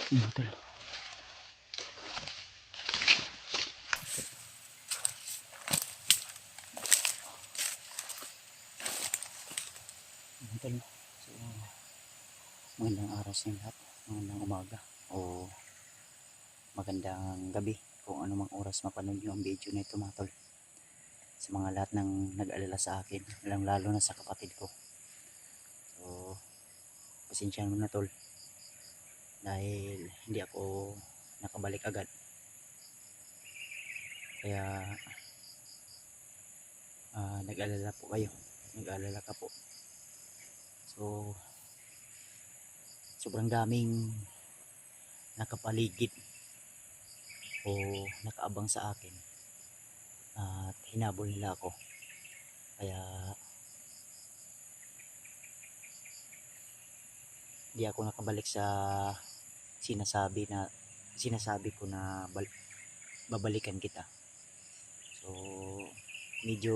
Tol. Tol. So, magandang araw sa inyo lahat. Magandang umaga o magandang gabi kung ano mang oras mapanood nyo ang video na ito mga tol. Sa mga lahat ng nag-alala sa akin, lalo na sa kapatid ko. So, pasensya mo na tol. Dahil hindi ako nakabalik agad. Kaya nag-alala po kayo. Nag-alala ka po. So, sobrang daming nakapaligid o nakaabang sa akin at hinabol nila ako. Kaya di ako nakabalik sa sinasabi ko na babalikan kita. So medyo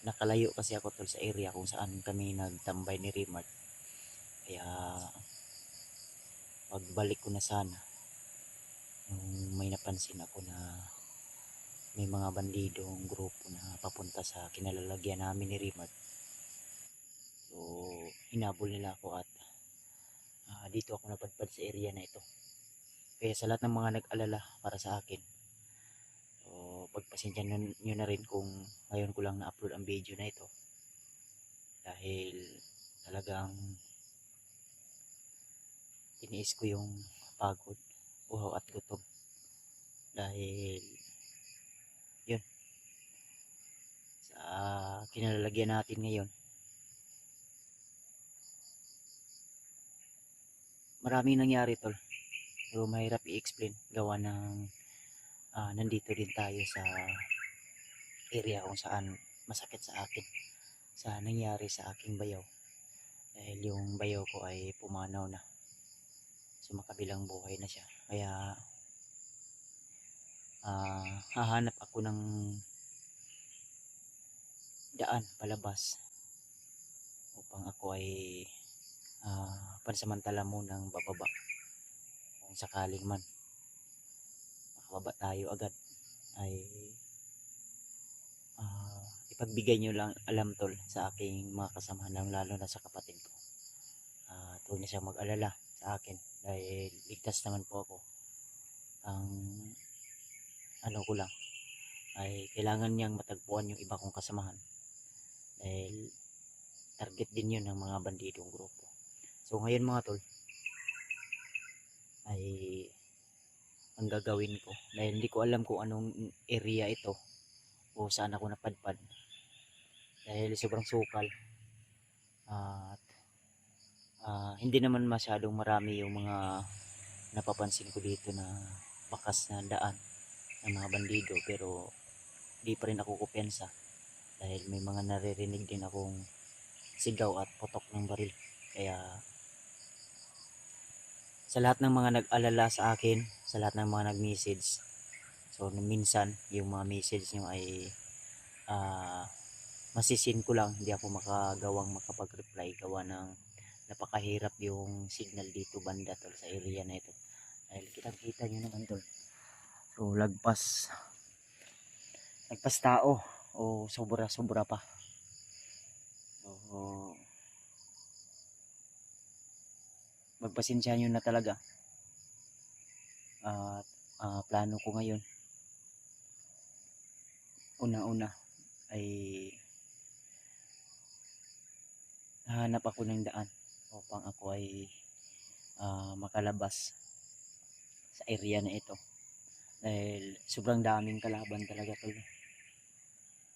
nakalayo kasi ako tol sa area kung saan kami nagtambay ni Rimart. Kaya pagbalik ko na sana, may napansin ako na may mga bandidong grupo na papunta sa kinalalagyan namin ni Rimart. So hinabol nila ako at dito ako napadpad sa area na ito. Kaya sa lahat ng mga nag-alala para sa akin, so pagpasensya nyo na rin kung ngayon ko lang na-upload ang video na ito. Dahil talagang tiniis ko yung pagod, uhaw at gutom. Dahil yun, sa kinalalagyan natin ngayon, maraming nangyari tol. Pero mahirap i-explain gawa ng nandito din tayo sa area kung saan masakit sa akin sa nangyari sa aking bayaw. Dahil yung bayaw ko ay pumanaw na, sumakabilang buhay na siya. Kaya hahanap ako ng daan palabas upang ako ay pansamantala munang bababa. Kung sakaling man makababa tayo agad ay ipagbigay nyo lang alam tol sa aking mga kasamahan, lalo na sa kapatid ko. Huwag na siyang mag-alala sa akin dahil ligtas naman po ako. Ang ano ko lang ay kailangan niyang matagpuan yung iba kong kasamahan dahil target din yun ng mga bandidong grupo. So ngayon mga tol ay ang gagawin ko, dahil hindi ko alam kung anong area ito o saan ako napadpad dahil sobrang sukal at hindi naman masyadong marami yung mga napapansin ko dito na bakas na daan ng mga bandido, pero di pa rin ako kupensa dahil may mga naririnig din akong sigaw at putok ng baril. Kaya sa lahat ng mga nag-alala sa akin, sa lahat ng mga nag-message, so minsan yung mga message nyo ay masisin ko lang, hindi ako makapag-reply gawa ng napakahirap yung signal dito banda tol sa area na ito. Dahil kitang-kita nyo naman tol. So lagpas tao o sobra pa. So magpasensya nyo na talaga. At plano ko ngayon, una-una ay hahanap ako ng daan upang ako ay makalabas sa area na ito. Dahil sobrang daming kalaban talaga tol.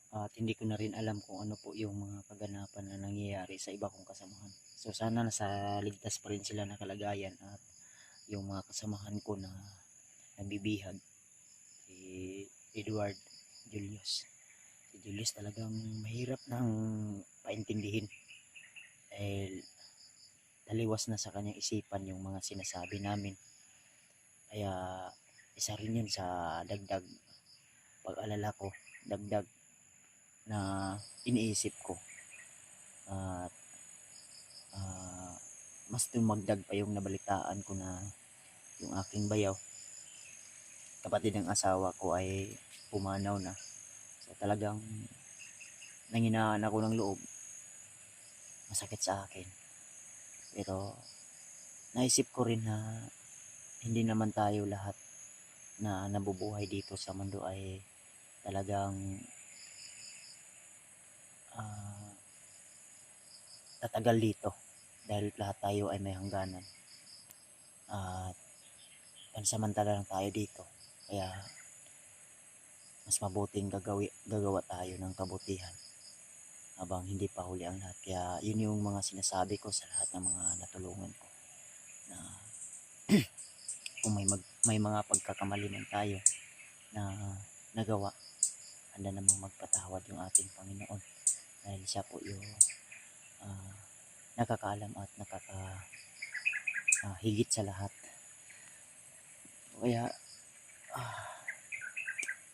At hindi ko na rin alam kung ano po yung mga kaganapan na nangyayari sa iba kong kasamahan. So sana nasa ligtas pa rin sila na kalagayan at yung mga kasamahan ko na nabibihag, si Edward Julius. Si Julius talagang mahirap nang paintindihin dahil taliwas na sa kanyang isipan yung mga sinasabi namin. Kaya isa rin yun sa dagdag pag-alala ko, dagdag na iniisip ko. At mas dumagdag pa yung nabalitaan ko na yung aking bayaw, kapatid ng asawa ko, ay pumanaw na. So talagang nanghinaan ako ng loob, masakit sa akin. Pero naisip ko rin na hindi naman tayo lahat na nabubuhay dito sa mundo ay talagang ah, tatagal dito, dahil lahat tayo ay may hangganan at pansamantala lang tayo dito. Kaya mas mabuting gagawa tayo ng kabutihan habang hindi pa huli ang lahat. Kaya yun yung mga sinasabi ko sa lahat ng mga natulungan ko, na kung may mga pagkakamali man tayo na nagawa, handa namang magpatawad yung ating Panginoon, dahil siya po yung nakakaalam at higit sa lahat. Kaya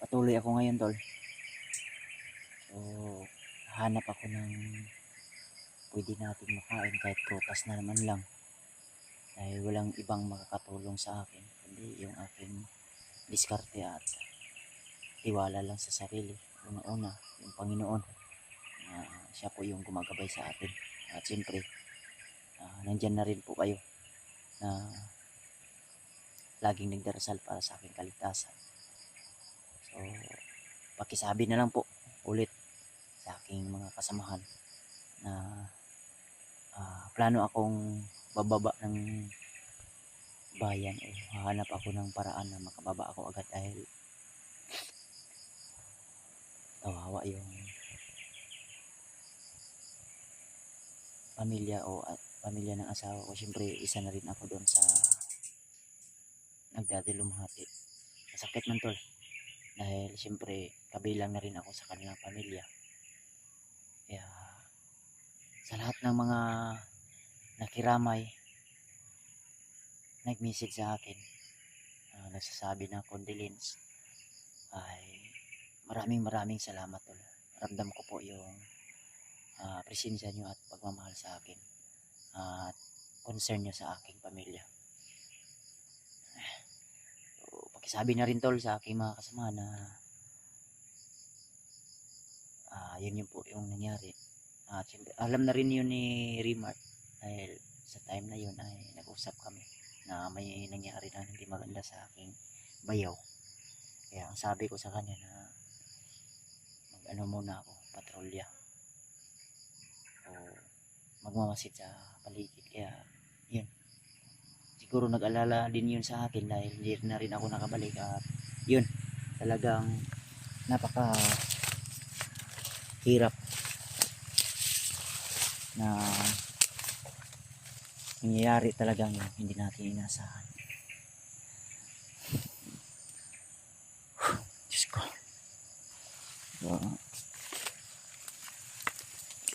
patuloy ako ngayon, tol. So hanap ako ng pwede natin makain, kahit prutas na naman lang, dahil walang ibang makakatulong sa akin kundi yung aking diskarte at tiwala lang sa sarili. Una-una yung Panginoon, siya po yung gumagabay sa atin. At siyempre nandyan na rin po kayo na laging nagdarasal para sa aking kaligtasan. So pakisabi na lang po ulit sa aking mga kasamahan na plano akong bababa ng bayan, o hahanap ako ng paraan na makababa ako agad, dahil kawawa yung pamilya at pamilya ng asawa ko. Siyempre isa na rin ako doon sa nagdadilumhati. Masakit man, tol, dahil siyempre kabilang na rin ako sa kanilang pamilya. Kaya sa lahat ng mga nakiramay, nag-message sa akin, nagsasabi ng condolence, ay maraming salamat, tol. Ramdam ko po yung presensya nyo at pagmamahal sa akin at concern nyo sa aking pamilya. So pakisabi na rin, tol, sa aking mga kasama na yun po yung nangyari. At alam na rin yun ni Rimart, dahil sa time na yun ay nag-usap kami na may nangyari na hindi maganda sa aking bayaw. Kaya ang sabi ko sa kanya na mag-ano muna ako, patrolya o magmamasid sa paligid. Kaya yun, siguro nag-alala din yun sa akin, dahil hindi na rin ako nakabalik. At yun, talagang napaka hirap na nangyayari talagang hindi natin inasahan. Diyos ko. So,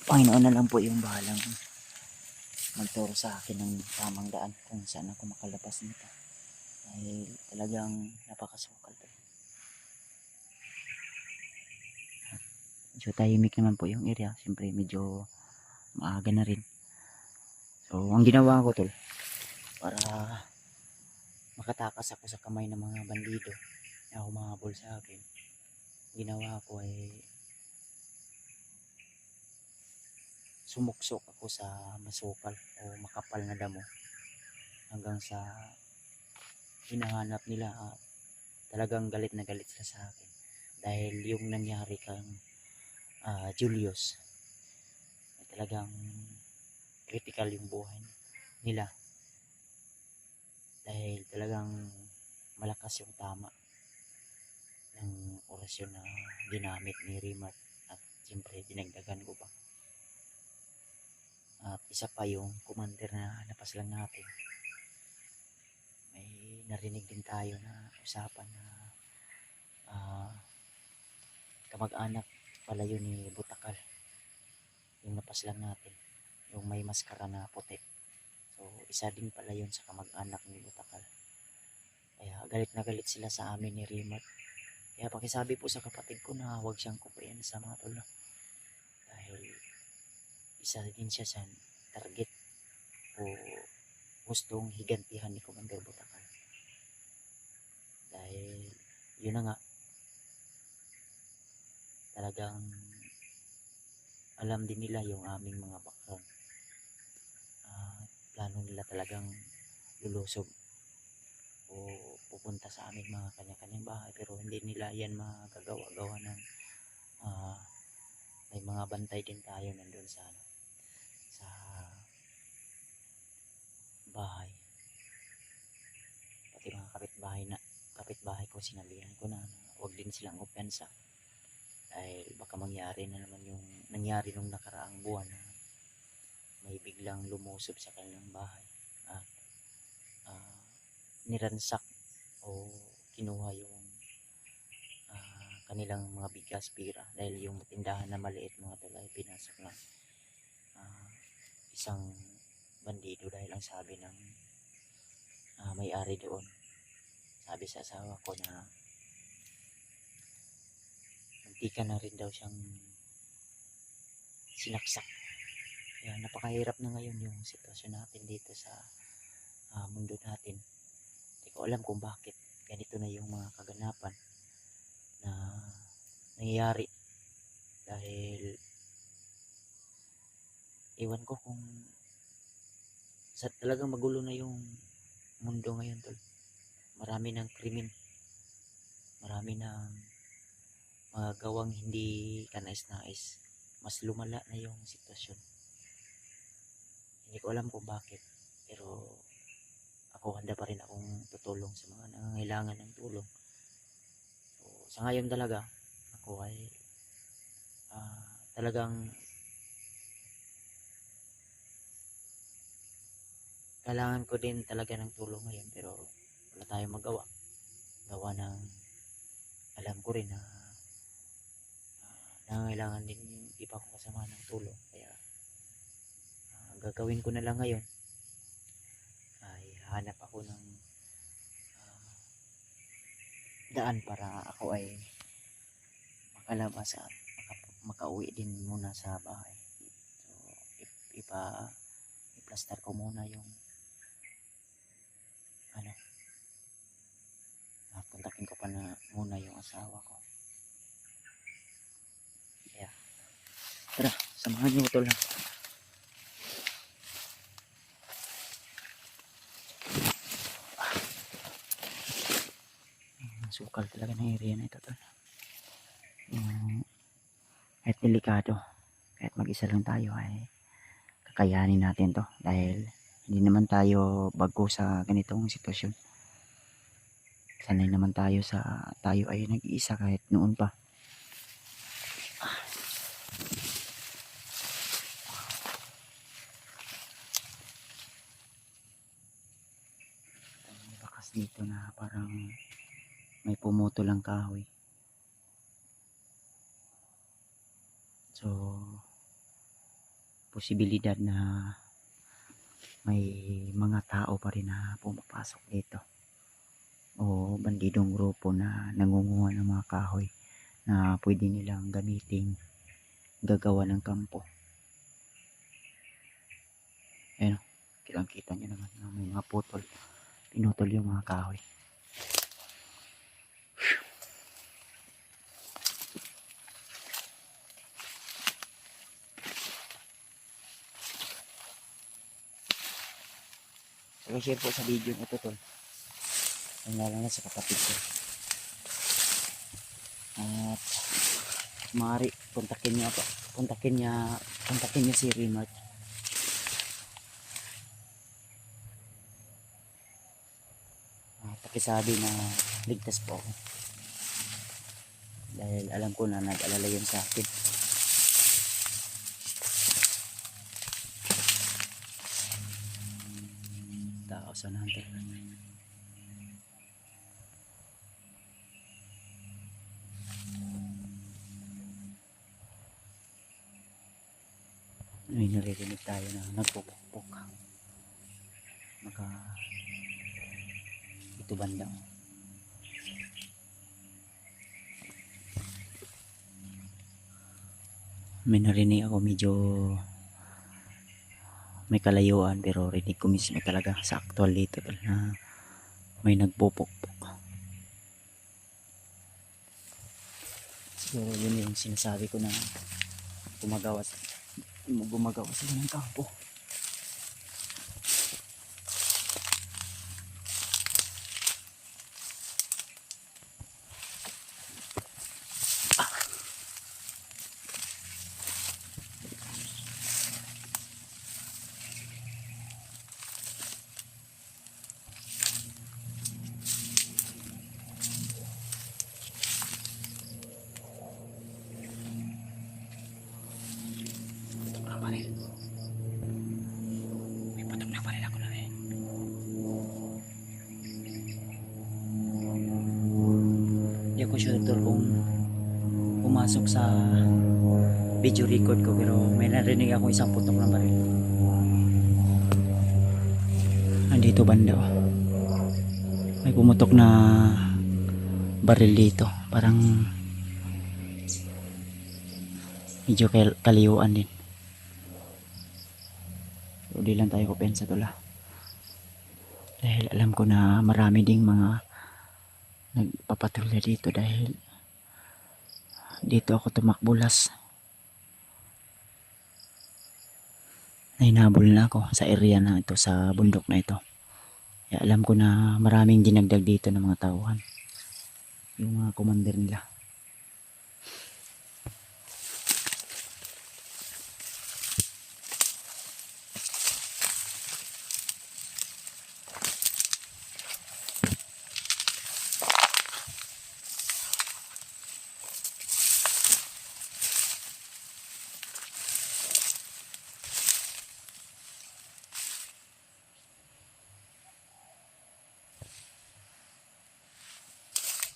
Panginoon na lang po yung bahalang magturo sa akin ng tamang daan kung saan ako makalabas nito, dahil talagang napakasukal to. So tahimik naman po yung area, siyempre medyo maaga na rin. So ang ginawa ko, tol, para makatakas ako sa kamay ng mga bandido na humahabol sa akin, ginawa ko ay sumuksok ako sa masukal o makapal na damo hanggang sa hinahanap nila. Talagang galit na galit sila sa akin, dahil yung nangyari kang Julius ay talagang critical yung buhay nila, dahil talagang malakas yung tama ng orasyon na ginamit ni Rimart, at siyempre dinagdagan ko pa. At isa pa yung commander na napaslang natin, may narinig din tayo na usapan na kamag-anak pala yun ni Butakal, yung napaslang natin, yung may maskara na puti. So isa din pala yun sa kamag-anak ni Butakal. Kaya galit na galit sila sa amin ni Rimart. Kaya pakisabi po sa kapatid ko na huwag siyang kupayan sa mga tol, dahil isa din siya sa target o gustong higantihan ni Commander Butakal. dahil yun na nga, talagang alam din nila yung aming mga background. Plano nila talagang lulusob o pupunta sa aming mga kanya-kanyang bahay, pero hindi nila yan magagawa gawa ng may mga bantay din tayo nandun sa sa bahay. Pati mga kapitbahay ko, sinabihan ko na huwag din silang opensa dahil baka mangyari na naman yung nangyari nung nakaraang buwan na may biglang lumusob sa kanilang bahay at niransak o kinuha yung kanilang mga bigas, pira, dahil yung tindahan na maliit mga tol ay pinasok ng isang bandido dahil ang sabi ng may-ari doon, sabi sa asawa ko na muntikan na rin daw siyang sinaksak. Kaya napakahirap na ngayon yung sitwasyon natin dito sa mundo natin. Hindi ko alam kung bakit ganito na yung mga kaganapan na nangyayari, dahil iwan ko kung talagang magulo na yung mundo ngayon tol. Marami ng krimen, marami ng mga gawang hindi kanais-nais, mas lumala na yung sitwasyon. Hindi ko alam kung bakit, pero ako handa pa rin akong tutulong sa mga nangangailangan ng tulong. So, sa ngayon talaga ako ay talagang kailangan ko din talaga ng tulong ngayon, pero wala tayong magawa gawa ng alam ko rin na nangangailangan din yung iba kong kasama ng tulong. Kaya gagawin ko na lang ngayon ay hanap ako ng daan para ako ay makalabas at makauwi din muna sa bahay. So i-plaster ko muna yung kontakin ko pa na muna yung asawa ko. Kaya tara, samahan nyo ito lang. Sukal talaga ng area na ito tol. Kahit delikado, kahit mag-isa lang tayo ay kakayanin natin to, dahil hindi naman tayo bago sa ganitong sitwasyon. Sanay naman tayo tayo ay nag-iisa kahit noon pa. May bakas dito na parang may pumuto lang kahoy. So posibilidad na may mga tao pa rin na pumapasok dito, o bandidong grupo na nangunguha ng mga kahoy na pwede nilang gamitin gagawa ng kampo. Ayan, kitang-kita nyo naman na may mga pinutol yung mga kahoy. Share po sa video ito tol, lalo na sa kapatid ko. At maaari kontakin niya si Remart. Pakisabi na ligtas po ako, dahil alam ko na nag-alala yun sa akin. Tao sa natin. May naririnig tayo na nagpupukpok. Ito banda. May narinig ako, medyo may kalayuan, pero rinig ko mismo talaga sa actual dito na may nagpupukpok. So yun yung sinasabi ko na gumagawa sila ng kampo. May patok na baril ako na eh. Hindi ako sure tol kung pumasok sa video record ko, pero may narinig ako isang putok na baril. Andito banda oh. May pumutok na baril dito. Parang medyo kaliwaan din. So, di lang tayo kupensa tula. Dahil alam ko na marami ding mga nagpapatrolya dito dahil dito ako tumakbulas. Nahinabol na ako sa area na ito, sa bundok na ito. Kaya alam ko na maraming dinagdag dito ng mga tauhan. Yung mga commander nila.